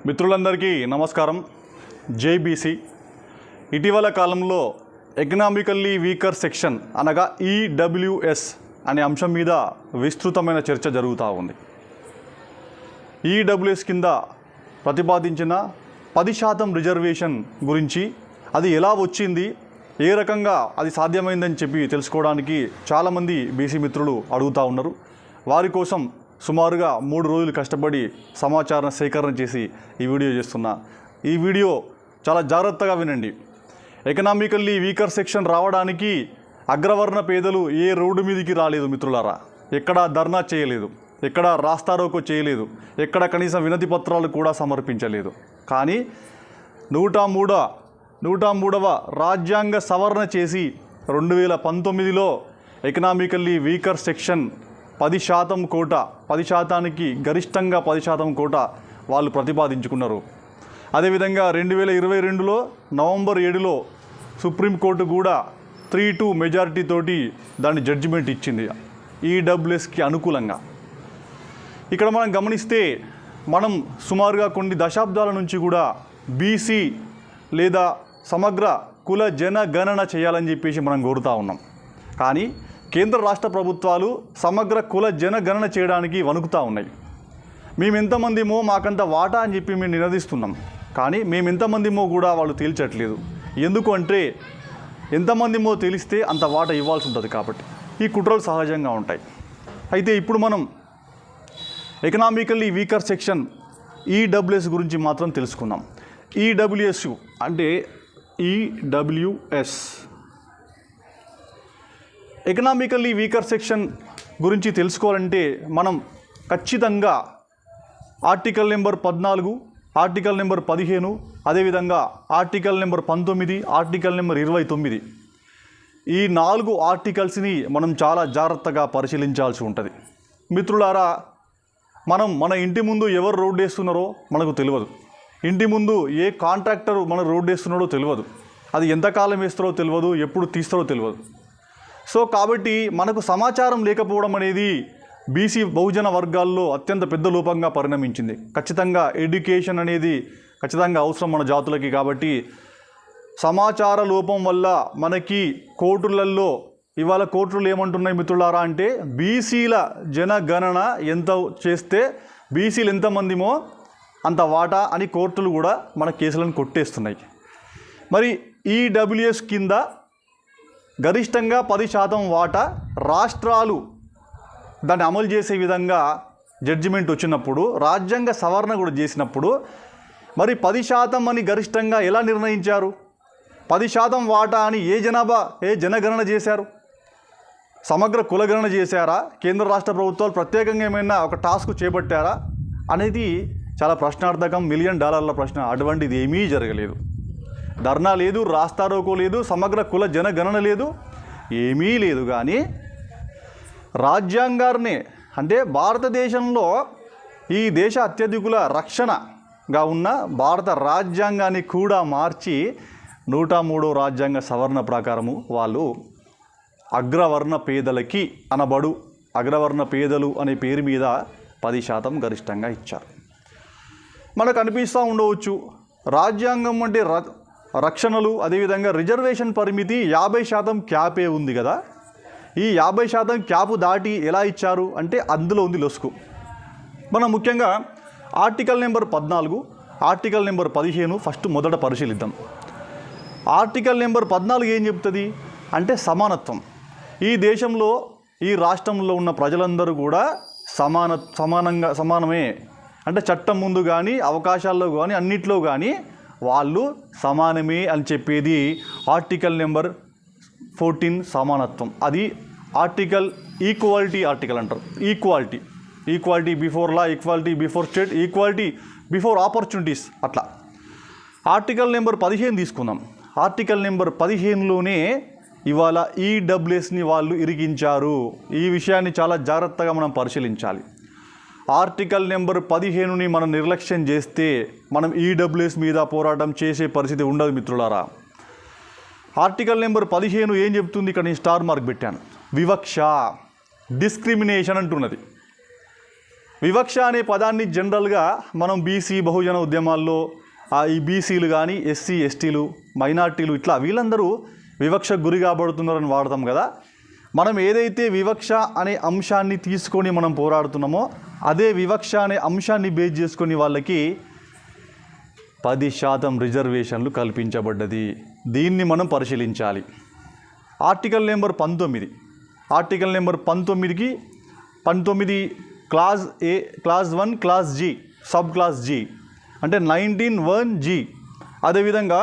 మిత్రులందరికీ నమస్కారం. జేబీసీ ఇటీవల కాలంలో ఎకనామికల్లీ వీకర్ సెక్షన్ అనగా ఈడబ్ల్యూఎస్ అనే అంశం మీద విస్తృతమైన చర్చ జరుగుతూ ఉంది. ఈడబ్ల్యూఎస్ కింద ప్రతిపాదించిన 10% రిజర్వేషన్ గురించి, అది ఎలా వచ్చింది, ఏ రకంగా అది సాధ్యమైందని చెప్పి తెలుసుకోవడానికి చాలామంది బీసీ మిత్రులు అడుగుతూ ఉన్నారు. వారి కోసం సుమారుగా 3 రోజులు కష్టపడి సమాచారం సేకరణ చేసి ఈ వీడియో చేస్తున్నా. ఈ వీడియో చాలా జాగ్రత్తగా వినండి. ఎకనామికల్లీ వీకర్ సెక్షన్ రావడానికి అగ్రవర్ణ పేదలు ఏ రోడ్డు మీదకి రాలేదు మిత్రులారా. ఎక్కడా ధర్నా చేయలేదు, ఎక్కడా రాస్తారోకో చేయలేదు, ఎక్కడ కనీసం వినతి పత్రాలు కూడా సమర్పించలేదు. కానీ 103వ రాజ్యాంగ సవరణ చేసి 2019లో ఎకనామికల్లీ వీకర్ సెక్షన్ 10% కోటా, 10%కి గరిష్టంగా 10% కోటా వాళ్ళు ప్రతిపాదించుకున్నారు. అదేవిధంగా 2022లో నవంబర్ 7లో సుప్రీంకోర్టు కూడా 3-2 మెజారిటీ తోటి దాని జడ్జిమెంట్ ఇచ్చింది ఈడబ్ల్యూఎస్కి అనుకూలంగా. ఇక్కడ మనం గమనిస్తే, మనం సుమారుగా కొన్ని దశాబ్దాల నుంచి కూడా బీసీ లేదా సమగ్ర కుల జనగణన చేయాలని చెప్పేసి మనం కోరుతూ ఉన్నాం. కానీ కేంద్ర రాష్ట్ర ప్రభుత్వాలు సమగ్ర కుల జనగణన చేయడానికి వణుకుతూ ఉన్నాయి. మేమెంతమందిమో మాకంత వాటా అని చెప్పి మేము నినదిస్తున్నాం. కానీ మేమెంతమందిమో కూడా వాళ్ళు తేల్చట్లేదు. ఎందుకు అంటే, ఎంతమందిమో తెలిస్తే అంత వాటా ఇవ్వాల్సి ఉంటుంది కాబట్టి ఈ కుట్రలు సహజంగా ఉంటాయి. అయితే ఇప్పుడు మనం ఎకనామికల్లీ వీకర్ సెక్షన్ ఈడబ్ల్యూఎస్ గురించి మాత్రం తెలుసుకుందాం. ఈడబ్ల్యూఎస్ అంటే ఈడబ్ల్యూఎస్ ఎకనామికల్లీ వీకర్ సెక్షన్ గురించి తెలుసుకోవాలంటే మనం ఖచ్చితంగా ఆర్టికల్ నెంబర్ 14, ఆర్టికల్ నెంబర్ 15, అదేవిధంగా ఆర్టికల్ నెంబర్ 19, ఆర్టికల్ నెంబర్ 29, ఈ 4 ఆర్టికల్స్ని మనం చాలా జాగ్రత్తగా పరిశీలించాల్సి ఉంటుంది. మిత్రులారా, మన ఇంటి ముందు ఎవరు రోడ్డు వేస్తున్నారో మనకు తెలియదు. ఇంటి ముందు ఏ కాంట్రాక్టర్ మన రోడ్డు వేస్తున్నాడో తెలియదు. అది ఎంతకాలం వేస్తారో తెలియదు, ఎప్పుడు తీస్తారో తెలియదు. సో కాబట్టి మనకు సమాచారం లేకపోవడం అనేది బీసీ బహుజన వర్గాల్లో అత్యంత పెద్ద లోపంగా పరిణమించింది. ఖచ్చితంగా ఎడ్యుకేషన్ అనేది ఖచ్చితంగా అవసరం మన జాతులకి. కాబట్టి సమాచార లోపం వల్ల మనకి కోర్టులలో ఇవాళ కోర్టులు ఏమంటున్నాయి మిత్రులారా అంటే, బీసీల జనగణన ఎంత చేస్తే బీసీలు ఎంతమందిమో అంత వాటా అని కోర్టులు కూడా మన కేసులను కొట్టేస్తున్నాయి. మరి ఈడబ్ల్యూఎస్ కింద గరిష్టంగా 10% వాటా రాష్ట్రాలు దాన్ని అమలు చేసే విధంగా జడ్జిమెంట్ వచ్చినప్పుడు, రాజ్యాంగ సవరణ కూడా చేసినప్పుడు, మరి 10% అని గరిష్టంగా ఎలా నిర్ణయించారు? 10% వాటా అని ఏ జనగణన చేశారు? సమగ్ర కులగణన చేశారా? కేంద్ర రాష్ట్ర ప్రభుత్వాలు ప్రత్యేకంగా ఏమైనా ఒక టాస్క్ చేపట్టారా అనేది చాలా ప్రశ్నార్థకం, $1 మిలియన్ ప్రశ్న. అటువంటిది ఏమీ జరగలేదు. ధర్నా లేదు, రాస్తారోకో లేదు, సమగ్ర కుల జనగణన లేదు, ఏమీ లేదు. కానీ రాజ్యాంగాన్ని అంటే భారతదేశంలో ఈ దేశ అత్యధికుల రక్షణగా ఉన్న భారత రాజ్యాంగాన్ని కూడా మార్చి 103వ రాజ్యాంగ సవరణ ప్రకారము వాళ్ళు అగ్రవర్ణ పేదలకి అనబడు అగ్రవర్ణ పేదలు అనే పేరు మీద 10% గరిష్టంగా ఇచ్చారు. మనకు అనిపిస్తూ ఉండవచ్చు, రాజ్యాంగం అంటే రక్షణలు, అదేవిధంగా రిజర్వేషన్ పరిమితి 50% క్యాపే ఉంది కదా, ఈ 50% క్యాపు దాటి ఎలా ఇచ్చారు అంటే అందులో ఉంది లొసుకు. మనం ముఖ్యంగా article number 14, article number 15 first మొదట పరిశీలిద్దాం. ఆర్టికల్ నెంబర్ 14 ఏం చెప్తుంది అంటే సమానత్వం. ఈ దేశంలో ఈ రాష్ట్రంలో ఉన్న ప్రజలందరూ కూడా సమానమే. అంటే చట్టం ముందు కానీ, అవకాశాల్లో కానీ, అన్నిట్లో కానీ వాళ్ళు సమానమే అని చెప్పేది ఆర్టికల్ నెంబర్ 14 సమానత్వం. అది ఆర్టికల్ ఈక్వాలిటీ ఆర్టికల్ అంటారు. Equality before law, equality before state, equality before opportunities. అట్లా ఆర్టికల్ నెంబర్ 15 తీసుకుందాం. ఆర్టికల్ నెంబర్ 15లోనే ఇవాళ ఈడబ్ల్యూఎస్ని వాళ్ళు ఇరిగించారు. ఈ విషయాన్ని చాలా జాగ్రత్తగా మనం పరిశీలించాలి. ఆర్టికల్ నెంబర్ 15ని మనం నిర్లక్ష్యం చేస్తే మనం ఈడబ్ల్యూఎస్ మీద పోరాటం చేసే పరిస్థితి ఉండదు మిత్రులారా. ఆర్టికల్ నెంబర్ 15 ఏం చెప్తుంది? ఇక్కడ నేను స్టార్ మార్క్ పెట్టాను. వివక్ష, డిస్క్రిమినేషన్ అంటున్నది. వివక్ష అనే పదాన్ని జనరల్గా మనం బీసీ బహుజన ఉద్యమాల్లో ఈ బీసీలు కానీ ఎస్సీ ఎస్టీలు మైనార్టీలు ఇట్లా వీళ్ళందరూ వివక్షకు గురి కాబడుతున్నారని వాడతాం కదా. మనం ఏదైతే వివక్ష అనే అంశాన్ని తీసుకొని మనం పోరాడుతున్నామో అదే వివక్ష అనే అంశాన్ని బేస్ చేసుకొని వాళ్ళకి 10% రిజర్వేషన్లు కల్పించబడ్డది. దీన్ని మనం పరిశీలించాలి. ఆర్టికల్ నెంబర్ 19 ఆర్టికల్ నెంబర్ 19కి 19 clause A, clause 1, clause G, sub clause G అంటే 19(1)G. అదేవిధంగా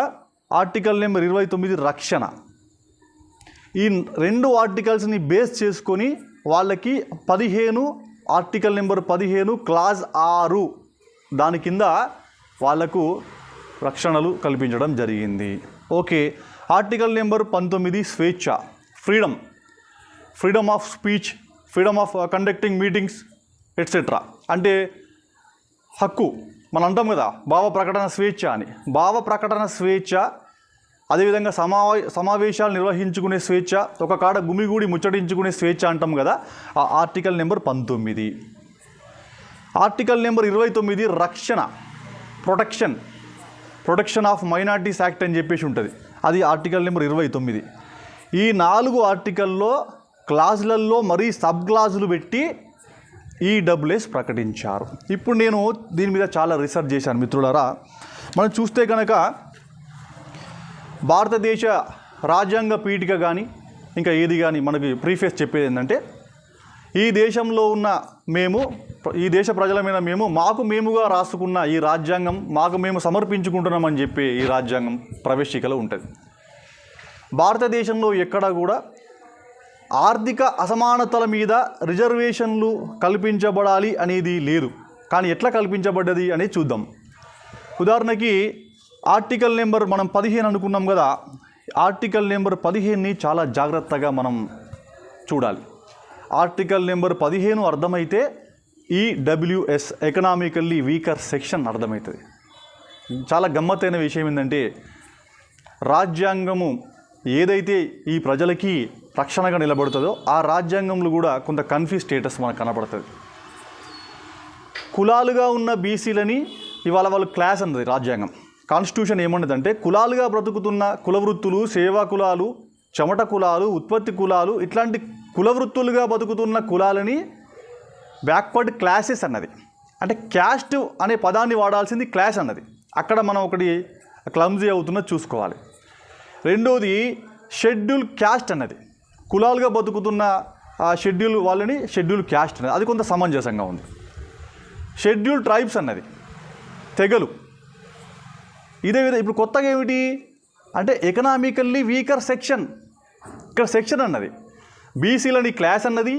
ఆర్టికల్ నెంబర్ 29 రక్షణ. ఈ 2 ఆర్టికల్స్ని బేస్ చేసుకొని వాళ్ళకి 15 ఆర్టికల్ నెంబర్ 15 క్లాజ్ 6 దాని కింద వాళ్లకు రక్షణలు కల్పించడం జరిగింది. ఓకే. ఆర్టికల్ నెంబర్ 19 స్వేచ్ఛ, freedom of speech, freedom of conducting meetings etcetera అంటే హక్కు. మనం అంటాం కదా భావ ప్రకటన స్వేచ్ఛ అని. భావ ప్రకటన స్వేచ్ఛ, అదేవిధంగా సమావేశాలు నిర్వహించుకునే స్వేచ్ఛ, ఒక కాడ గుమిగూడి ముచ్చటించుకునే స్వేచ్ఛ అంటాం కదా. ఆ ఆర్టికల్ నెంబర్ 19. ఆర్టికల్ నెంబర్ 29 రక్షణ, ప్రొటెక్షన్ ఆఫ్ మైనారిటీస్ యాక్ట్ అని చెప్పేసి ఉంటుంది. అది ఆర్టికల్ నెంబర్ 29. ఈ 4 ఆర్టికల్లో క్లాజులలో మరీ సబ్ క్లాజులు పెట్టి ఈడబ్ల్యూఎస్ ప్రకటించారు. ఇప్పుడు నేను దీని మీద చాలా రీసెర్చ్ చేశాను మిత్రులారా. మనం చూస్తే కనుక భారతదేశ రాజ్యాంగ పీఠిక కానీ ఇంకా ఏది కానీ మనకి ప్రీఫేస్ చెప్పేది ఏంటంటే, ఈ దేశంలో ఉన్న మేము, ఈ దేశ ప్రజలమైన మేము, మాకు మేముగా రాసుకున్న ఈ రాజ్యాంగం మాకు మేము సమర్పించుకుంటున్నామని చెప్పి ఈ రాజ్యాంగం ప్రవేశికలో ఉంటుంది. భారతదేశంలో ఎక్కడా కూడా ఆర్థిక అసమానతల మీద రిజర్వేషన్లు కల్పించబడాలి అనేది లేదు. కానీ ఎట్లా కల్పించబడ్డది అనేది చూద్దాం. ఉదాహరణకి ఆర్టికల్ నెంబర్ మనం 15 అనుకున్నాం కదా. ఆర్టికల్ నెంబర్ 15ని చాలా జాగ్రత్తగా మనం చూడాలి. ఆర్టికల్ నెంబర్ 15 అర్థమైతే ఈడబ్ల్యూఎస్ ఎకనామికల్లీ వీకర్ సెక్షన్ అర్థమవుతుంది. చాలా గమ్మత్తైన విషయం ఏంటంటే, రాజ్యాంగము ఏదైతే ఈ ప్రజలకి రక్షణగా నిలబడుతుందో ఆ రాజ్యాంగంలో కూడా కొంత కన్ఫ్యూజ్ స్టేటస్ మనకు కనబడుతుంది. కులాలుగా ఉన్న బీసీలని ఇవాళ వాళ్ళు క్లాస్ అన్నది రాజ్యాంగం. కాన్స్టిట్యూషన్ ఏమన్నదంటే, కులాలుగా బ్రతుకుతున్న కులవృత్తులు, సేవా కులాలు, చెమట కులాలు, ఉత్పత్తి కులాలు, ఇట్లాంటి కులవృత్తులుగా బతుకుతున్న కులాలని బ్యాక్వర్డ్ క్లాసెస్ అన్నది. అంటే క్యాస్ట్ అనే పదాన్ని వాడాల్సింది క్లాస్ అన్నది. అక్కడ మనం ఒకటి క్లమ్జీ అవుతున్నది చూసుకోవాలి. రెండోది షెడ్యూల్ క్యాస్ట్ అన్నది. కులాలుగా బతుకుతున్న ఆ షెడ్యూల్ వాళ్ళని షెడ్యూల్ క్యాస్ట్ అన్నది. అది కొంత సమంజసంగా ఉంది. షెడ్యూల్ ట్రైబ్స్ అన్నది తెగలు. ఇదే విధంగా ఇప్పుడు కొత్తగా ఏమిటి అంటే ఎకనామికల్లీ వీకర్ సెక్షన్. ఇక్కడ సెక్షన్ అన్నది బీసీలని క్లాస్ అన్నది,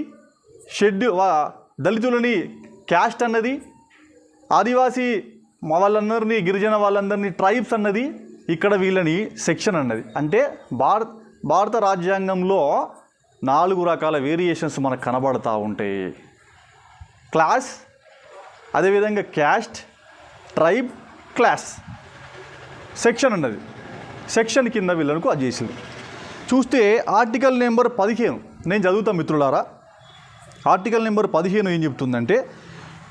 దళితులని క్యాస్ట్ అన్నది, ఆదివాసీ వాళ్ళందరినీ, గిరిజన వాళ్ళందరినీ ట్రైబ్స్ అన్నది, ఇక్కడ వీళ్ళని సెక్షన్ అన్నది. అంటే భారత రాజ్యాంగంలో 4 రకాల వేరియేషన్స్ మనకు కనబడుతూ ఉంటాయి. క్లాస్, అదేవిధంగా క్యాస్ట్, ట్రైబ్, క్లాస్, సెక్షన్ అన్నది. సెక్షన్ కింద వీళ్ళకు అది చేసింది. చూస్తే ఆర్టికల్ నెంబర్ 15 నేను చదువుతాను మిత్రులారా. ఆర్టికల్ నెంబర్ 15 ఏం చెప్తుందంటే,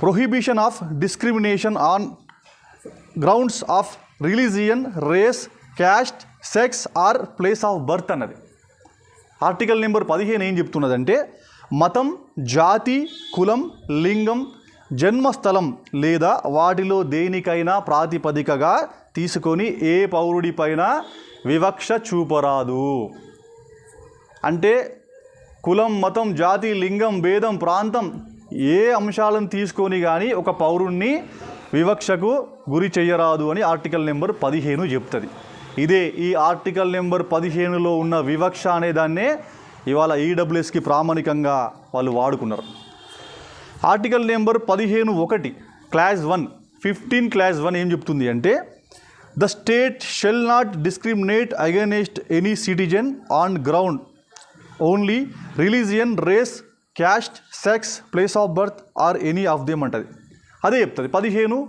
prohibition of discrimination on grounds of religion, race, caste, sex or place of birth అన్నది. ఆర్టికల్ నెంబర్ 15 ఏం చెప్తున్నదంటే, మతం, జాతి, కులం, లింగం, జన్మస్థలం లేదా వాటిలో దేనికైనా ప్రాతిపదికగా తీసుకొని ఏ పౌరుడిపైన వివక్ష చూపరాదు. అంటే కులం, మతం, జాతి, లింగం, భేదం, ప్రాంతం ఏ అంశాలను తీసుకొని కానీ ఒక పౌరుణ్ణి వివక్షకు గురి చేయరాదు అని ఆర్టికల్ నెంబర్ 15 చెప్తుంది. ఇదే ఈ ఆర్టికల్ నెంబర్ 15లో ఉన్న వివక్ష అనే దాన్నే ఇవాళ ఈడబ్ల్యూఎస్కి ప్రామాణికంగా వాళ్ళు వాడుకున్నారు. ఆర్టికల్ నెంబర్ 15(1) క్లాస్ 1 15 క్లాస్ 1 ఏం చెప్తుంది అంటే, the state shall not discriminate against any citizen on ground only religion, race, caste, sex, place of birth or any of them అంటుంది. అదే చెప్తుంది.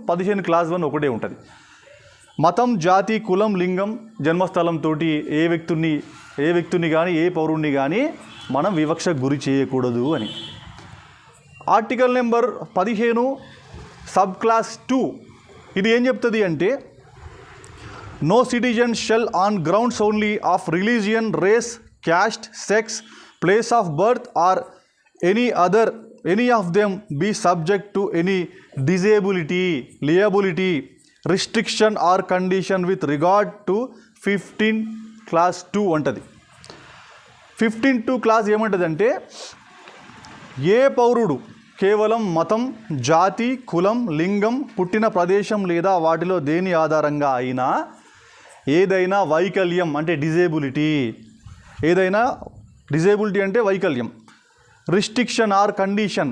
15 క్లాస్ 1 ఒకటే ఉంటుంది. మతం, జాతి, కులం, లింగం, జన్మస్థలంతో ఏ వ్యక్తుని కానీ ఏ పౌరుణ్ణి కానీ మనం వివక్షకు గురి చేయకూడదు అని. ఆర్టికల్ నెంబర్ 15 సబ్ క్లాస్ 2 ఇది ఏం చెప్తుంది అంటే no citizen shall on grounds only of religion, race, caste, sex, place of birth or any of them be subject to any disability, liability, restriction or condition with regard to 15 clause 2 అంటది. 15(2) class ఏమంటదంటే ఏ పౌరుడు కేవలం మతం, జాతి, కులం, లింగం, పుట్టిన ప్రదేశం లేదా వాటిలో దేని ఆధారంగా అయినా ఏదైనా వైకల్యం అంటే డిజేబిలిటీ, ఏదైనా డిజేబిలిటీ అంటే వైకల్యం, రిస్ట్రిక్షన్ ఆర్ కండిషన్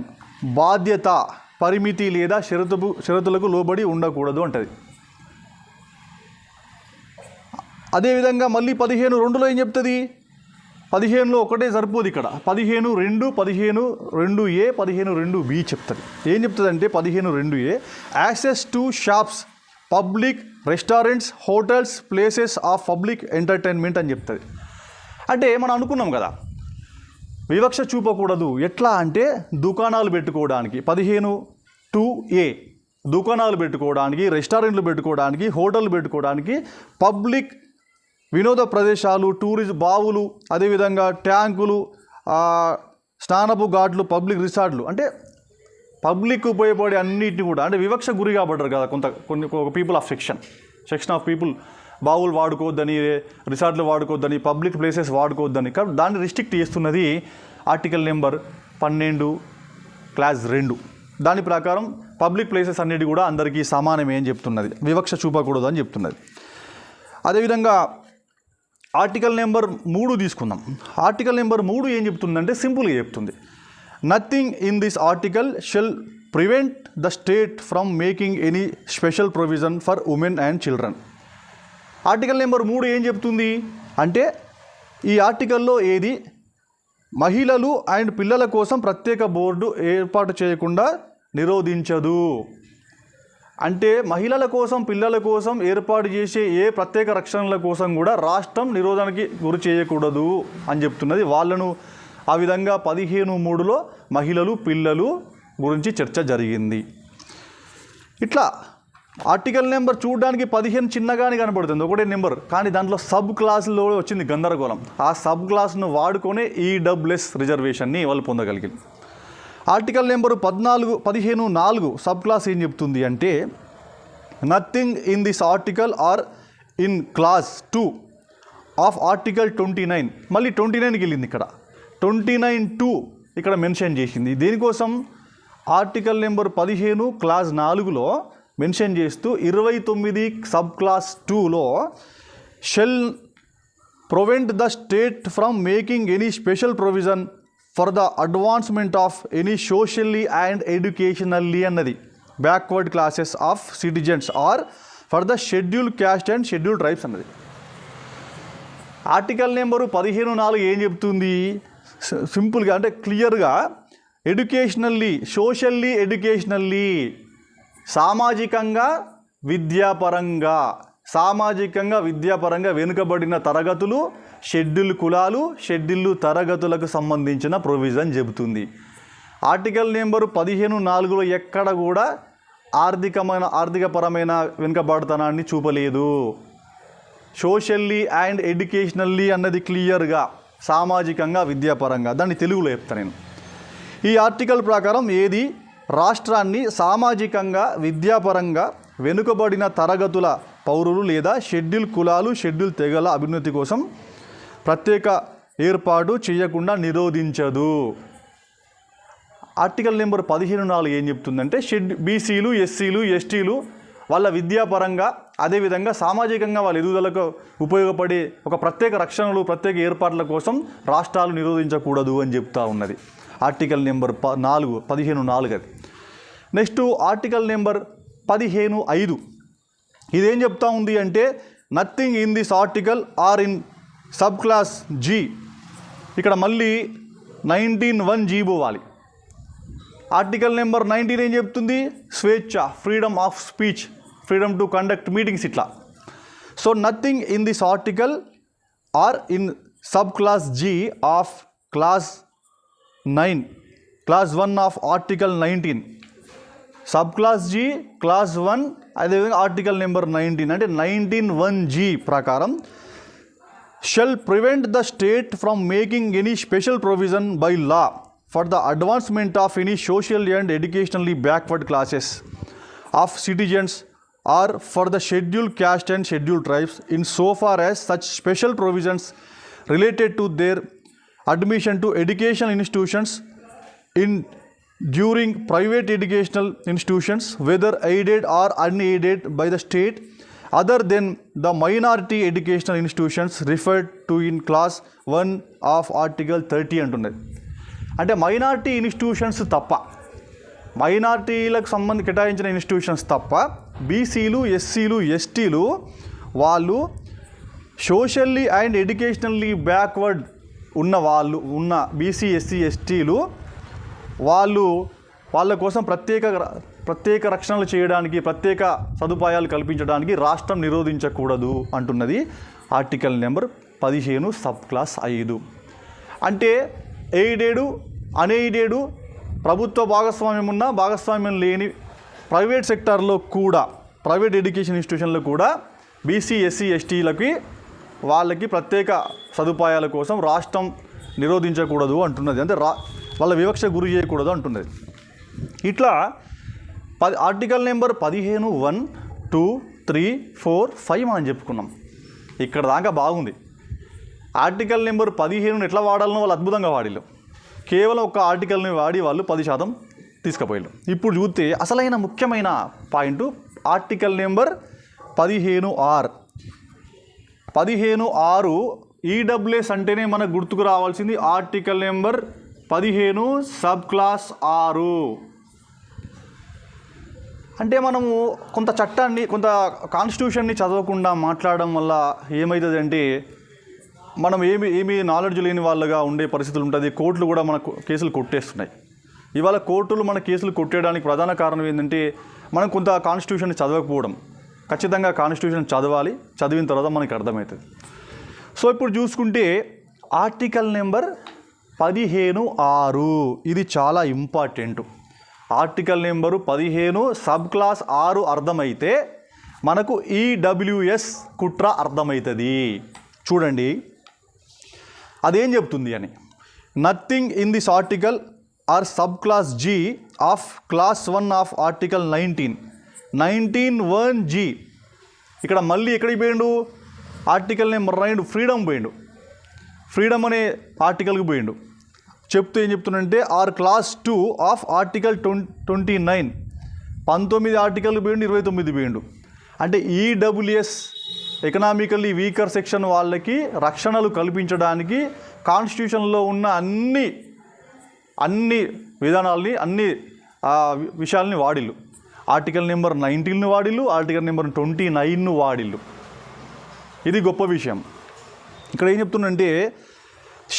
బాధ్యత, పరిమితి లేదా షరతులకు లోబడి ఉండకూడదు అంటది. అదేవిధంగా మళ్ళీ 15(2)లో ఏం చెప్తుంది? 15లో ఒకటే సరిపోదు, ఇక్కడ 15(2), 15(2)A, 15(2)B చెప్తుంది. ఏం చెప్తుంది అంటే 15(2)A access to shops, public restaurants, hotels, places of public entertainment అని చెప్తుంది. అంటే మనం అనుకున్నాం కదా వివక్ష చూపకూడదు. ఎట్లా అంటే దుకాణాలు పెట్టుకోవడానికి 15(2)A దుకాణాలు పెట్టుకోవడానికి, రెస్టారెంట్లు పెట్టుకోవడానికి, హోటళ్ళు పెట్టుకోవడానికి, పబ్లిక్ వినోద ప్రదేశాలు, టూరిజం, బావులు, అదేవిధంగా ట్యాంకులు, స్నానపు ఘాట్లు, పబ్లిక్ రిసార్ట్లు అంటే పబ్లిక్ ఉపయోగపడే అన్నిటిని కూడా అంటే వివక్ష గురి కాబడ్డారు కదా కొన్ని people of section of people బావులు వాడుకోవద్దని, రిసార్ట్లు వాడుకోవద్దని, పబ్లిక్ ప్లేసెస్ వాడుకోవద్దని. కాబట్టి దాన్ని రిస్ట్రిక్ట్ చేస్తున్నది ఆర్టికల్ నెంబర్ 12 క్లాస్ 2. దాని ప్రకారం పబ్లిక్ ప్లేసెస్ అన్నిటి కూడా అందరికీ సమానమే అని చెప్తున్నది, వివక్ష చూపకూడదు అని చెప్తున్నది. అదేవిధంగా ఆర్టికల్ నెంబర్ 3 తీసుకుందాం. ఆర్టికల్ నెంబర్ 3 ఏం చెప్తుందంటే సింపుల్గా చెప్తుంది, nothing in this article shall prevent the state from making any special provision for women and children. Article number 3 ఏం చెప్తుంది అంటే ఈ ఆర్టికల్లో ఏది మహిళలు అండ్ పిల్లల కోసం ప్రత్యేక బోర్డు ఏర్పాటు చేయకుండా నిరోధించదు. అంటే మహిళల కోసం, పిల్లల కోసం ఏర్పాటు చేసే ఏ ప్రత్యేక రక్షణల కోసం కూడా రాష్ట్రం నిరోధనకి గురి చేయకూడదు అని చెప్తున్నది. వాళ్ళను ఆ విధంగా 15(3)లో మహిళలు, పిల్లలు గురించి చర్చ జరిగింది. ఇట్లా ఆర్టికల్ నెంబర్ చూడడానికి 15 చిన్నగానే కనబడుతుంది, ఒకటే నెంబర్, కానీ దాంట్లో సబ్ క్లాసులో వచ్చింది గందరగోళం. ఆ సబ్ క్లాస్ను వాడుకొనే ఈడబ్ల్యూఎస్ రిజర్వేషన్ని వాళ్ళు పొందగలిగింది. ఆర్టికల్ నెంబరు 15(4) సబ్ క్లాస్ ఏం చెప్తుంది అంటే nothing in this article or in class 2 of article 29 మళ్ళీ 29కి వెళ్ళింది. ఇక్కడ 29(2) ఇక్కడ మెన్షన్ చేసింది. దేనికోసం? ఆర్టికల్ నెంబర్ 15 క్లాస్ 4లో మెన్షన్ చేస్తూ 29 సబ్ క్లాస్ 2లో shall prevent the state from making any special provision for the advancement of any socially and educationally అన్నది backward classes of citizens or for the schedule caste and schedule tribes అన్నది. Article number 15(4) ఏం చెప్తుంది? సింపుల్గా అంటే క్లియర్గా educationally, socially, educationally సామాజికంగా విద్యాపరంగా వెనుకబడిన తరగతులు, షెడ్యూల్ కులాలు, షెడ్యూల్ తరగతులకు సంబంధించిన ప్రొవిజన్ చెబుతుంది. ఆర్టికల్ నెంబరు 15(4)లో ఎక్కడ కూడా ఆర్థికపరమైన వెనుకబడతనాన్ని చూపలేదు. సోషల్లీ అండ్ ఎడ్యుకేషనల్లీ అన్నది క్లియర్గా సామాజికంగా, విద్యాపరంగా. దాన్ని తెలుగులో చెప్తాను నేను. ఈ ఆర్టికల్ ప్రకారం ఏది రాష్ట్రాన్ని సామాజికంగా, విద్యాపరంగా వెనుకబడిన తరగతుల పౌరులు లేదా షెడ్యూల్ కులాలు, షెడ్యూల్ తెగల అభివృద్ధి కోసం ప్రత్యేక ఏర్పాటు చేయకుండా నిరోధించదు. ఆర్టికల్ నెంబర్ 15(4) ఏం చెప్తుందంటే బీసీలు, ఎస్సీలు, ఎస్టీలు వాళ్ళ విద్యాపరంగా, అదేవిధంగా సామాజికంగా వాళ్ళ ఎదుగుదలకు ఉపయోగపడే ఒక ప్రత్యేక రక్షణలు, ప్రత్యేక ఏర్పాట్ల కోసం రాష్ట్రాలు నిరోధించకూడదు అని చెప్తా ఉన్నది ఆర్టికల్ నెంబర్ 15(4). అది నెక్స్ట్ ఆర్టికల్ నెంబర్ 15(5) ఇదేం చెప్తా ఉంది అంటే nothing in this article or in sub clause G. ఇక్కడ మళ్ళీ 19(1) పోవాలి. ఆర్టికల్ నెంబర్ 19 ఏం చెప్తుంది? స్వేచ్ఛ, freedom of speech, freedom to conduct meetings ఇట్లా. So nothing in this article or in sub clause G of clause 9 clause 1 of article 19, sub clause G clause 1, అదేవిధంగా article number 19 అంటే 19(1)G ప్రకారం shall prevent the state from making any special provision by law for the advancement of any social and educationally backward classes of citizens or for the scheduled caste and scheduled tribes in so far as such special provisions related to their admission to educational institutions in during private educational institutions whether aided or unaided by the state other than the minority educational institutions referred to in class 1 of article 30 అంటున్నది. అంటే minority institutions తప్ప, మైనారిటీలకు కేటాయించిన institutions తప్ప బీసీలు, ఎస్సీలు, ఎస్టీలు వాళ్ళు సోషల్లీ అండ్ ఎడ్యుకేషనల్లీ బ్యాక్వర్డ్ ఉన్న బీసీ, ఎస్సీ, ఎస్టీలు వాళ్ళ కోసం ప్రత్యేక రక్షణలు చేయడానికి, ప్రత్యేక సదుపాయాలు కల్పించడానికి రాష్ట్రం నిరోధించకూడదు అంటున్నది ఆర్టికల్ నెంబర్ 15 సబ్ క్లాస్ 5. అంటే ఎయిడెడు, అన్ఎయిడెడు, ప్రభుత్వ భాగస్వామ్యం ఉన్న, భాగస్వామ్యం లేని ప్రైవేట్ సెక్టార్లో కూడా, ప్రైవేట్ ఎడ్యుకేషన్ ఇన్స్టిట్యూషన్లో కూడా బీసీ, ఎస్సీ, ఎస్టీలకి వాళ్ళకి ప్రత్యేక సదుపాయాల కోసం రాష్ట్రం నిరోధించకూడదు అంటున్నది. అంటే వాళ్ళ వివక్ష గురి చేయకూడదు అంటున్నది. ఇట్లా ఆర్టికల్ నెంబర్ 15, 1, 2, 3, 4, 5 మనం చెప్పుకున్నాం. ఇక్కడ దాకా బాగుంది. ఆర్టికల్ నెంబర్ 15 ఎట్లా వాడాలనో వాళ్ళు అద్భుతంగా వాడిల్లు. కేవలం ఒక ఆర్టికల్ని వాడి వాళ్ళు 10% తీసుకుపోయారు. ఇప్పుడు చూస్తే అసలైన ముఖ్యమైన point article number 15(r). 15(r) EWS అంటేనే మనకు గుర్తుకు రావాల్సింది ఆర్టికల్ నెంబర్ 15 సబ్ క్లాస్ 6. అంటే మనము కొంత చట్టాన్ని, కొంత కాన్స్టిట్యూషన్ని చదవకుండా మాట్లాడడం వల్ల ఏమవుతుంది అంటే మనం ఏమీ నాలెడ్జ్ లేని వాళ్ళగా ఉండే పరిస్థితులు ఉంటుంది. కోర్టులు కూడా మన కేసులు కొట్టేస్తున్నాయి. ఇవాళ కోర్టులు మన కేసులు కొట్టేయడానికి ప్రధాన కారణం ఏంటంటే మనం కొంత కాన్స్టిట్యూషన్ని చదవకపోవడం. ఖచ్చితంగా కాన్స్టిట్యూషన్ చదవాలి, చదివిన తర్వాత మనకి అర్థమవుతుంది. సో ఇప్పుడు చూసుకుంటే ఆర్టికల్ నెంబర్ 15(r) ఇది చాలా important. Article number 15 sub class 6 అర్థమైతే మనకు ఈడబ్ల్యూఎస్ కుట్ర అర్థమవుతుంది. చూడండి అదేం చెప్తుంది అని. Nothing in this article or sub clause G of clause 1 of article 19(1)G. ఇక్కడ మళ్ళీ ఎక్కడికి పోయిండు? ఆర్టికల్ నెంబర్ 9 ఫ్రీడమ్ పోయిండు. ఫ్రీడమ్ అనే ఆర్టికల్కి పోయిండు. చెప్తూ ఏం చెప్తుందంటే or clause 2 of article 29, 19 article పోయిండు, 29 పోయిండు. అంటే ఈడబ్ల్యూఎస్ ఎకనామికల్లీ వీకర్ సెక్షన్ వాళ్ళకి రక్షణలు కల్పించడానికి కాన్స్టిట్యూషన్లో ఉన్న అన్ని విధానాలని, అన్ని విషయాలని వాడిల్లు. ఆర్టికల్ నెంబర్ 19ని వాడిల్లు, ఆర్టికల్ నెంబర్ 29ను వాడిల్లు. ఇది గొప్ప విషయం. ఇక్కడ ఏం చెప్తుందంటే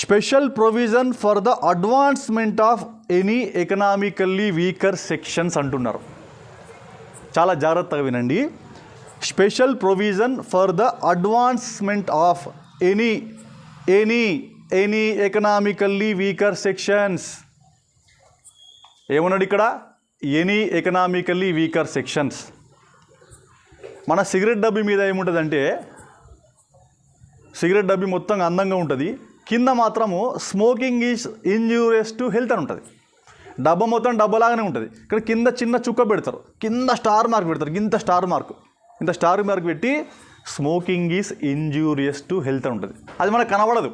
special provision for the advancement of any economically weaker sections అంటున్నారు. చాలా జాగ్రత్తగా వినండి. Special provision for the advancement of any economically weaker sections. ఏమన్నాడు ఇక్కడ? Any economically weaker sections. మన సిగరెట్ డబ్బీ మీద ఏముంటుందంటే, సిగరెట్ డబ్బీ మొత్తం అందంగా ఉంటుంది, కింద మాత్రము smoking is injurious to health అని ఉంటుంది. డబ్బా మొత్తం డబ్బాలాగానే ఉంటుంది. ఇక్కడ కింద చిన్న చుక్క పెడతారు, కింద స్టార్ మార్క్ పెడతారు, ఇంత స్టార్ మార్క్ పెట్టి smoking is injurious to health అని ఉంటుంది. అది మనకు కనబడదు.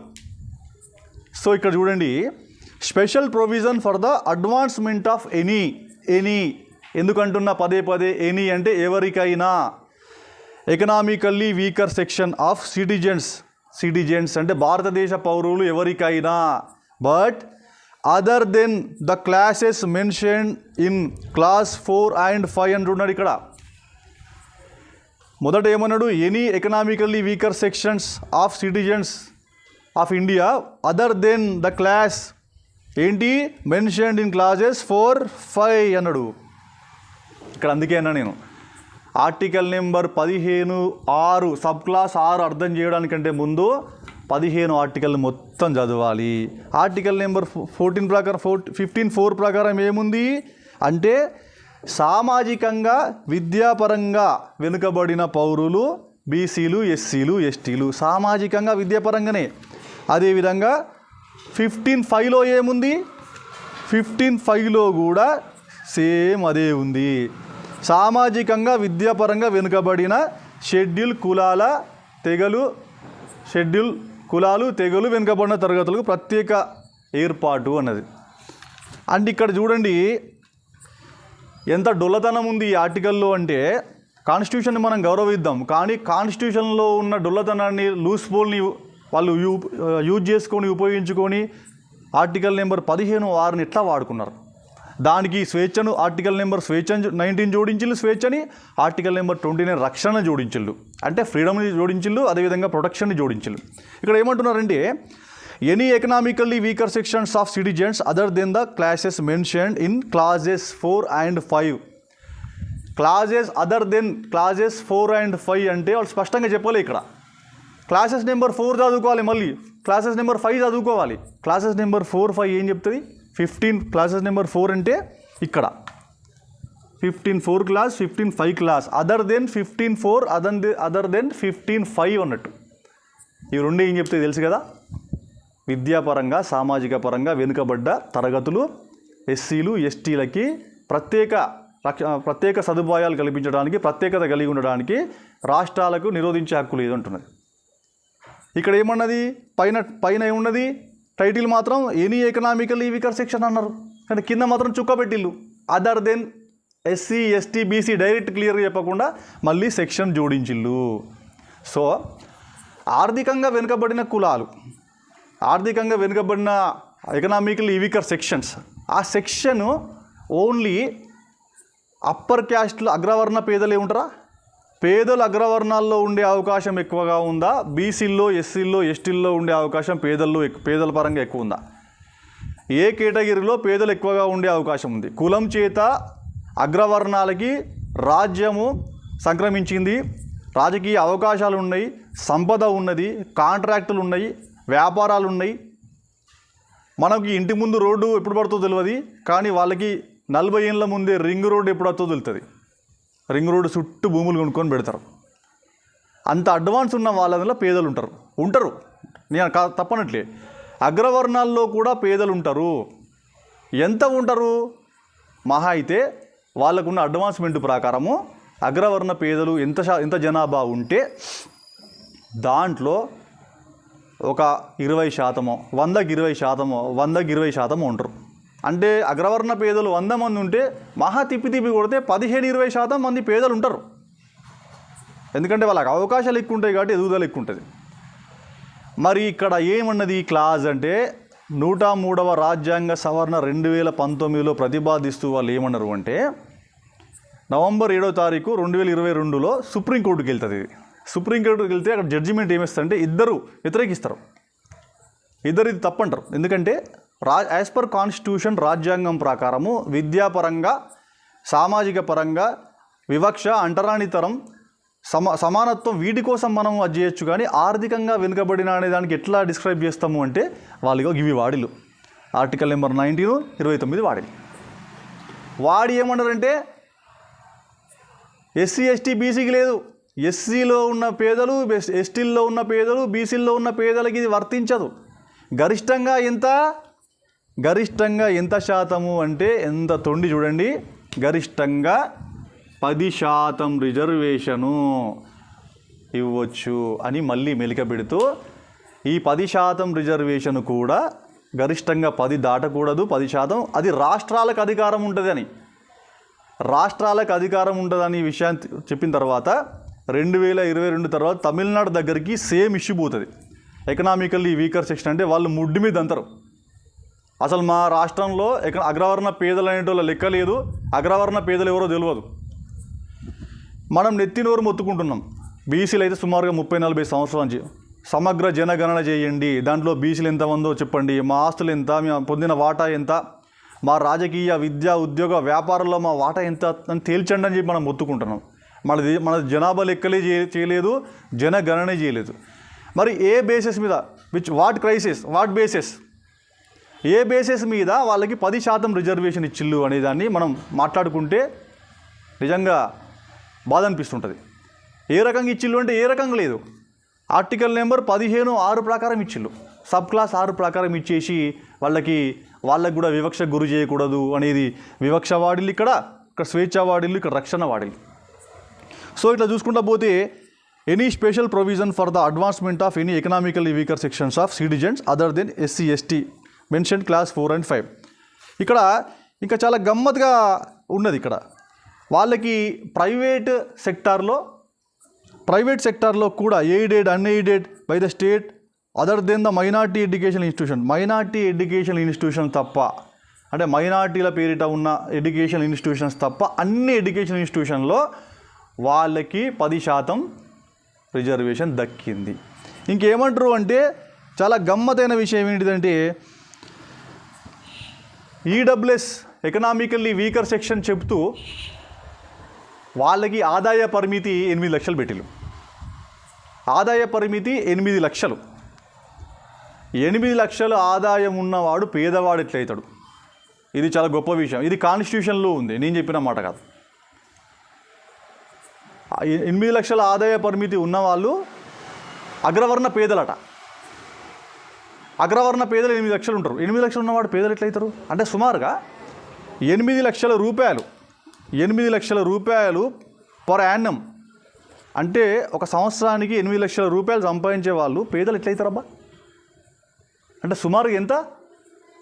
సో ఇక్కడ చూడండి, special provision for the advancement of any ఎందుకంటున్నా పదే ఎనీ అంటే ఎవరికైనా, economically weaker section of citizens అంటే భారతదేశ పౌరులు ఎవరికైనా, but other than the classes mentioned in clause 4 and 5 అంటున్నాడు. ఇక్కడ మొదట ఏమన్నాడు? Any economically weaker sections of citizens of India other than the class ఏంటి మెన్షన్డ్ ఇన్ క్లాసెస్ 4, 5 అన్నాడు. ఇక్కడ అందుకే అన్నా నేను ఆర్టికల్ నెంబర్ 15(6) సబ్ క్లాస్ 6 అర్థం చేయడానికంటే ముందు 15 ఆర్టికల్ మొత్తం చదవాలి. ఆర్టికల్ నెంబర్ 14 ప్రకారం 15(4) ప్రకారం ఏముంది అంటే సామాజికంగా విద్యాపరంగా వెనుకబడిన పౌరులు బీసీలు, ఎస్సీలు, ఎస్టీలు సామాజికంగా విద్యాపరంగానే. అదేవిధంగా 15(5)లో ఏముంది, 15(5)లో కూడా సేమ్ అదే ఉంది. సామాజికంగా విద్యాపరంగా వెనుకబడిన షెడ్యూల్ కులాలు తెగలు వెనుకబడిన తరగతులకు ప్రత్యేక ఏర్పాటు అన్నది. అంటే ఇక్కడ చూడండి ఎంత డొల్లతనం ఉంది ఈ ఆర్టికల్లో. అంటే కాన్స్టిట్యూషన్ని మనం గౌరవిద్దాం, కానీ కాన్స్టిట్యూషన్లో ఉన్న డొల్లతనాన్ని లూస్ పోల్ని వాళ్ళు యూజ్ చేసుకొని ఉపయోగించుకొని ఆర్టికల్ నెంబర్ 15(6)ని ఎట్లా వాడుకున్నారు. దానికి స్వేచ్ఛను ఆర్టికల్ నెంబర్ 19 జోడించిల్లు స్వేచ్ఛని, ఆర్టికల్ నెంబర్ 29 రక్షణ జోడించిల్లు, అంటే ఫ్రీడమ్ని జోడించిల్లు, అదేవిధంగా ప్రొటెక్షన్ని జోడించిల్లు. ఇక్కడ ఏమంటున్నారంటే any economically weaker sections of citizens other than the classes mentioned in clauses 4 and 5. Clauses other than clauses 4 and 5 అంటే వాళ్ళు స్పష్టంగా చెప్పాలి. ఇక్కడ క్లాసెస్ నెంబర్ 4 చదువుకోవాలి, మళ్ళీ క్లాసెస్ నెంబర్ 5 చదువుకోవాలి. క్లాసెస్ నెంబర్ 4, 5 ఏం చెప్తుంది? 15 క్లాసెస్ నెంబర్ 4 అంటే ఇక్కడ 15(4) clause, 15(5) clause, other than 15(4), other than 15(5) అన్నట్టు. ఇవి రెండు ఏం చెప్తాయి తెలుసు కదా, విద్యాపరంగా సామాజిక పరంగా వెనుకబడ్డ తరగతులు ఎస్సీలు, ఎస్టీలకి ప్రత్యేక సదుపాయాలు కల్పించడానికి, ప్రత్యేకత కలిగి ఉండడానికి రాష్ట్రాలకు నిరోధించే హక్కు లేదు అంటున్నది. ఇక్కడ ఏమన్నది, పైన ఏమున్నది టైటిల్ మాత్రం ఎనీ ఎకనామికల్లీ వీకర్ సెక్షన్ అన్నారు, కానీ కింద మాత్రం చుక్క పెట్టిల్లు other than SC, ST, BC direct క్లియర్గా చెప్పకుండా మళ్ళీ సెక్షన్ జోడించిల్లు. సో ఆర్థికంగా వెనుకబడిన కులాలు, ఆర్థికంగా వెనుకబడిన ఎకనామికల్లీ వీకర్ సెక్షన్స్, ఆ సెక్షన్ ఓన్లీ అప్పర్ క్యాస్ట్లు అగ్రవర్ణ పేదలే ఉంటారా, పేదలు అగ్రవర్ణాల్లో ఉండే అవకాశం ఎక్కువగా ఉందా, బీసీల్లో, ఎస్సీల్లో, ఎస్టీల్లో ఉండే అవకాశం పేదల పరంగా ఎక్కువ ఉందా, ఏ కేటగిరీలో పేదలు ఎక్కువగా ఉండే అవకాశం ఉంది? కులం చేత అగ్రవర్ణాలకి రాజ్యము సంక్రమించింది, రాజకీయ అవకాశాలు ఉన్నాయి, సంపద ఉన్నది, కాంట్రాక్టులు ఉన్నాయి, వ్యాపారాలు ఉన్నాయి. మనకి ఇంటి ముందు రోడ్డు ఎప్పుడు పడుతుందో తెలియదు, కానీ వాళ్ళకి 40 ఏళ్ళ ముందే రింగ్ రోడ్డు ఎప్పుడు వస్తుందో తెలుస్తుంది. రింగ్ రోడ్డు చుట్టూ భూములు కొనుక్కొని పెడతారు. అంత అడ్వాన్స్ ఉన్న వాళ్ళలో పేదలు ఉంటారు. నేను తప్పనట్లే, అగ్రవర్ణాల్లో కూడా పేదలు ఉంటారు. ఎంత ఉంటారు? మహా అయితే వాళ్ళకున్న అడ్వాన్స్మెంట్ ప్రకారము అగ్రవర్ణ పేదలు ఎంత జనాభా ఉంటే దాంట్లో ఒక 20%, 100కి 20% ఉంటారు. అంటే అగ్రవర్ణ పేదలు 100 మంది ఉంటే మహా తిప్పి కొడితే 15-20% మంది పేదలు ఉంటారు. ఎందుకంటే వాళ్ళకి అవకాశాలు ఎక్కువ ఉంటాయి కాబట్టి ఎదుగుదల ఎక్కువ ఉంటుంది. మరి ఇక్కడ ఏమన్నది క్లాజ్ అంటే 103వ రాజ్యాంగ సవరణ 2019లో ప్రతిపాదిస్తూ వాళ్ళు ఏమన్నారు అంటే నవంబర్ 7వ తారీఖు 2022లో సుప్రీంకోర్టుకి వెళ్తుంది. సుప్రీంకోర్టుకి వెళ్తే అక్కడ జడ్జిమెంట్ ఏమిస్తుందంటే ఇద్దరు వ్యతిరేకిస్తారు, ఇది తప్పంటారు. ఎందుకంటే యాజ్ పర్ కాన్స్టిట్యూషన్ రాజ్యాంగం ప్రకారము విద్యాపరంగా, సామాజిక పరంగా వివక్ష, అంటరానితరం, సమానత్వం వీటి కోసం మనం అది చేయొచ్చు, కానీ ఆర్థికంగా వెనుకబడిన అనే దానికి ఎట్లా డిస్క్రైబ్ చేస్తాము అంటే వాళ్ళకి ఇవి వాడిలు ఆర్టికల్ నెంబర్ 19, 29 వాడి ఏమన్నారంటే ఎస్సీ, ఎస్టీ, బీసీకి లేదు. ఎస్సీలో ఉన్న పేదలు, ఎస్టీల్లో ఉన్న పేదలు, బీసీల్లో ఉన్న పేదలకి ఇది వర్తించదు. గరిష్టంగా ఎంత శాతము అంటే ఎంత తొండి చూడండి, గరిష్టంగా 10% రిజర్వేషను ఇవ్వచ్చు అని మళ్ళీ మెలిక పెడుతూ ఈ 10% రిజర్వేషన్ కూడా గరిష్టంగా 10 దాటకూడదు, 10% అది రాష్ట్రాలకు అధికారం ఉంటుందని, విషయాన్ని చెప్పిన తర్వాత 2022 తర్వాత తమిళనాడు దగ్గరికి సేమ్ ఇష్యూ పోతుంది. ఎకనామికల్లీ వీకర్ సెక్షన్ అంటే వాళ్ళు ముడ్డు మీద అంటారు. అసలు మా రాష్ట్రంలో అగ్రవర్ణ పేదలు అనేటోళ్ళ లెక్క లేదు, అగ్రవర్ణ పేదలు ఎవరో తెలియదు. మనం నెత్తినోరు మొత్తుకుంటున్నాం. బీసీలు అయితే సుమారుగా 30-40 సంవత్సరాల నుంచి సమగ్ర జనగణన చేయండి, దాంట్లో బీసీలు ఎంతమందో చెప్పండి, మా ఆస్తులు ఎంత, మేము పొందిన వాటా ఎంత, మా రాజకీయ, విద్యా, ఉద్యోగ, వ్యాపారంలో మా వాటా ఎంత అని తేల్చండి అని చెప్పి మనం మొత్తుకుంటున్నాం. మన జనాభా లెక్కలే చేయలేదు, జనగణనే చేయలేదు. మరి ఏ బేసిస్ మీద what crisis, what basis, A basis మీద వాళ్ళకి 10% రిజర్వేషన్ ఇచ్చిళ్ళు అనేదాన్ని మనం మాట్లాడుకుంటే నిజంగా బాధ అనిపిస్తుంటుంది. ఏ రకంగా ఇచ్చిళ్ళు అంటే ఏ రకంగా లేదు. ఆర్టికల్ నెంబర్ 15(6) ప్రకారం ఇచ్చిళ్ళు, సబ్ క్లాస్ 6 ప్రకారం ఇచ్చేసి వాళ్ళకి కూడా వివక్ష గురి చేయకూడదు అనేది వివక్ష వాడిల్లు, ఇక్కడ స్వేచ్ఛ వాడిల్లు, ఇక్కడ రక్షణ వాడిల్లు. సో ఇట్లా చూసుకుంటా పోతే any special provision for the advancement of any economically weaker sections of citizens other than SC ST mention clause 4 and 5. ఇక్కడ ఇంకా చాలా గమ్మత్తుగా ఉన్నది. ఇక్కడ వాళ్ళకి ప్రైవేట్ సెక్టార్లో కూడా aided, unaided by the state other than the minority education institution తప్ప, అంటే మైనార్టీల పేరిట ఉన్న ఎడ్యుకేషన్ ఇన్స్టిట్యూషన్స్ తప్ప అన్ని ఎడ్యుకేషన్ ఇన్స్టిట్యూషన్లో వాళ్ళకి 10% రిజర్వేషన్ దక్కింది. ఇంకేమంటారు అంటే చాలా గమ్మతైన విషయం ఏంటిదంటే EWS ఎకనామికల్లీ వీకర్ సెక్షన్ చెప్తూ వాళ్ళకి ఆదాయ పరిమితి 8 లక్షలు పెట్టిలు. ఆదాయ పరిమితి 8 లక్షలు. 8 లక్షల ఆదాయం ఉన్నవాడు పేదవాడు ఎట్లయితాడు? ఇది చాలా గొప్ప విషయం. ఇది కాన్స్టిట్యూషన్లో ఉంది, నేను చెప్పిన మాట కాదు. 8 లక్షల ఆదాయ పరిమితి ఉన్నవాళ్ళు అగ్రవర్ణ పేదలట. అగ్రవర్ణ పేదలు 8 లక్షలు ఉంటారు. 8 లక్షలు ఉన్నవాడు పేదలు ఎట్లయితారు అంటే సుమారుగా 8 లక్షల రూపాయలు పర్ యాన్నం, అంటే ఒక సంవత్సరానికి 8 లక్షల రూపాయలు సంపాదించే వాళ్ళు పేదలు ఎట్లయితారబ్బా? అంటే సుమారు ఎంత?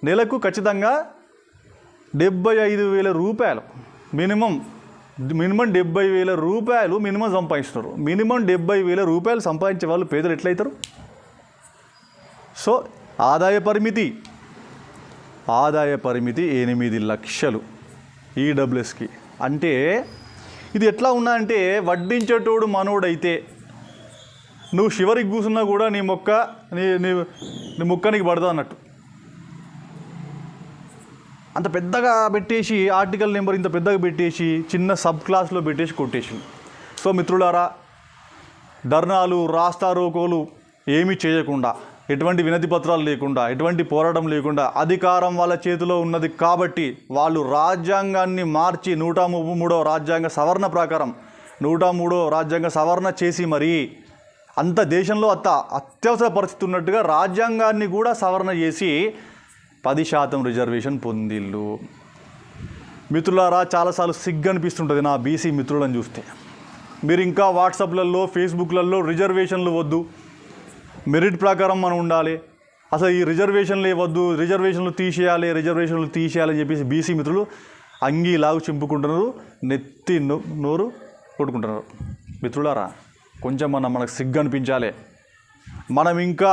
నెలకు ఖచ్చితంగా 75,000 రూపాయలు మినిమం 70,000 రూపాయలు మినిమం సంపాదిస్తున్నారు. మినిమం 70,000 రూపాయలు సంపాదించే వాళ్ళు పేదలు ఎట్లయితారు? సో ఆదాయ పరిమితి 8 లక్షలు EWSకి. అంటే ఇది ఎట్లా ఉన్నాయంటే వడ్డించేటోడు మనోడైతే నువ్వు చివరికి కూసున్నా కూడా నీ ముక్క నీకు పడదా అన్నట్టు. అంత పెద్దగా పెట్టేసి ఆర్టికల్ నెంబర్ ఇంత పెద్దగా పెట్టేసి చిన్న సబ్ క్లాస్లో పెట్టేసి కొట్టేసి. సో మిత్రులారా, ధర్నాలు, రాస్తారోకోలు ఏమీ చేయకుండా, ఎటువంటి వినతి పత్రాలు లేకుండా, ఎటువంటి పోరాటం లేకుండా అధికారం వాళ్ళ చేతిలో ఉన్నది కాబట్టి వాళ్ళు రాజ్యాంగాన్ని మార్చి 133వ రాజ్యాంగ సవరణ ప్రకారం 103వ రాజ్యాంగ సవరణ చేసి మరీ అంత దేశంలో అత్యవసర పరిస్థితి ఉన్నట్టుగా రాజ్యాంగాన్ని కూడా సవరణ చేసి 10% రిజర్వేషన్ పొందిళ్ళు. మిత్రులారా, చాలాసార్లు సిగ్గు అనిపిస్తుంటుంది నా బీసీ మిత్రులను చూస్తే. మీరు ఇంకా వాట్సాప్లలో, ఫేస్బుక్లలో రిజర్వేషన్లు వద్దు, మెరిట్ ప్రకారం మనం ఉండాలి, అసలు ఈ రిజర్వేషన్లు వద్దు, రిజర్వేషన్లు తీసేయాలని చెప్పేసి బీసీ మిత్రులు అంగీలాగు చింపుకుంటున్నారు, నెత్తి నోరు కొట్టుకుంటున్నారు. మిత్రులారా, కొంచెం మనకు సిగ్గు అనిపించాలి. మనం ఇంకా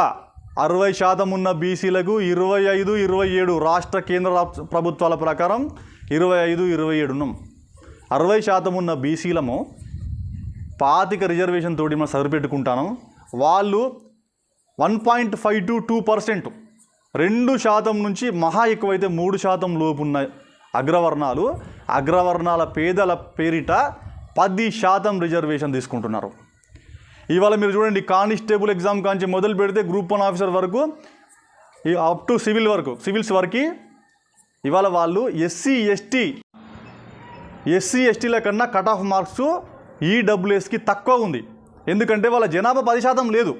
60% ఉన్న బీసీలకు 25, 27 రాష్ట్ర కేంద్ర ప్రభుత్వాల ప్రకారం 25, 27 ఉన్నాం. 60% ఉన్న బీసీలము 25 రిజర్వేషన్ తోటి మనం సరిపెట్టుకుంటాను. వాళ్ళు 1.5 to 2%, 2% నుంచి మహా ఎక్కువైతే 3% లోపు ఉన్న అగ్రవర్ణాల పేదల పేరిట 10% రిజర్వేషన్ తీసుకుంటున్నారు. ఇవాళ మీరు చూడండి, కానిస్టేబుల్ ఎగ్జామ్ కాంచి మొదలు పెడితే గ్రూప్ 1 ఆఫీసర్ వరకు అప్ టు సివిల్స్ వరకు ఇవాళ వాళ్ళు ఎస్సీ ఎస్టీల కన్నా కట్ ఆఫ్ మార్క్స్ EWSకి తక్కువ ఉంది. ఎందుకంటే వాళ్ళ జనాభా 10% లేదు.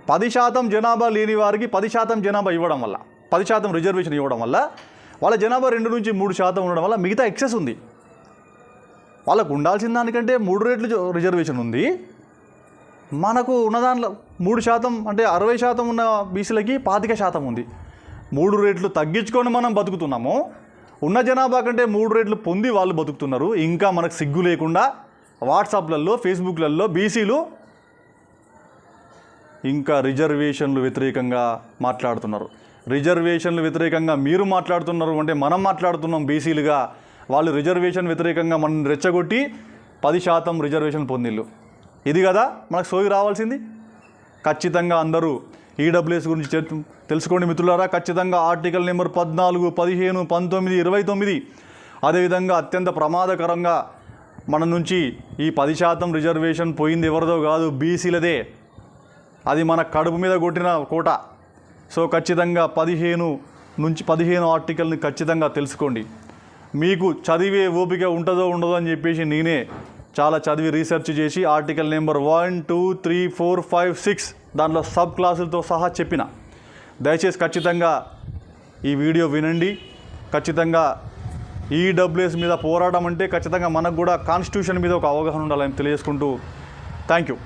10% జనాభా లేని వారికి 10% జనాభా ఇవ్వడం వల్ల, 10% రిజర్వేషన్ ఇవ్వడం వల్ల వాళ్ళ జనాభా 2 నుంచి 3% ఉండడం వల్ల మిగతా ఎక్సెస్ ఉంది. వాళ్ళకు ఉండాల్సిన దానికంటే 3 రెట్లు రిజర్వేషన్ ఉంది. మనకు ఉన్న దాంట్లో 3% అంటే 60% ఉన్న బీసీలకి 25% ఉంది. 3 రెట్లు తగ్గించుకొని మనం బతుకుతున్నాము. ఉన్న జనాభా కంటే 3 రెట్లు పొంది వాళ్ళు బతుకుతున్నారు. ఇంకా మనకు సిగ్గు లేకుండా వాట్సాప్లలో, ఫేస్బుక్లలో బీసీలు ఇంకా రిజర్వేషన్లు వ్యతిరేకంగా మాట్లాడుతున్నారు. రిజర్వేషన్లు వ్యతిరేకంగా మీరు మాట్లాడుతున్నారు అంటే మనం మాట్లాడుతున్నాం బీసీలుగా. వాళ్ళు రిజర్వేషన్ వ్యతిరేకంగా మనం రెచ్చగొట్టి 10% రిజర్వేషన్ పొందిళ్ళు. ఇది కదా మనకు సోయి రావాల్సింది. ఖచ్చితంగా అందరూ EWS గురించి తెలుసుకోండి మిత్రులారా. ఖచ్చితంగా ఆర్టికల్ నెంబర్ 14, 15, 19, 29 అదేవిధంగా అత్యంత ప్రమాదకరంగా మన నుంచి ఈ 10% రిజర్వేషన్ పోయింది ఎవరిదో కాదు, బీసీలదే. అది మన కడుపు మీద కొట్టిన కోట. సో ఖచ్చితంగా 15 ఆర్టికల్ని ఖచ్చితంగా తెలుసుకోండి. మీకు చదివే ఓపిక ఉంటుందో ఉండదో అని చెప్పేసి నేనే చాలా చదివి రీసెర్చ్ చేసి ఆర్టికల్ నెంబర్ 1, 2, 3, 4, 5, 6 దాంట్లో సబ్ క్లాసులతో సహా చెప్పిన. దయచేసి ఖచ్చితంగా ఈ వీడియో వినండి. ఖచ్చితంగా ఈడబ్ల్యూఎస్ మీద పోరాటం అంటే ఖచ్చితంగా మనకు కూడా కాన్స్టిట్యూషన్ మీద ఒక అవగాహన ఉండాలని తెలియజేసుకుంటూ థ్యాంక్ యూ.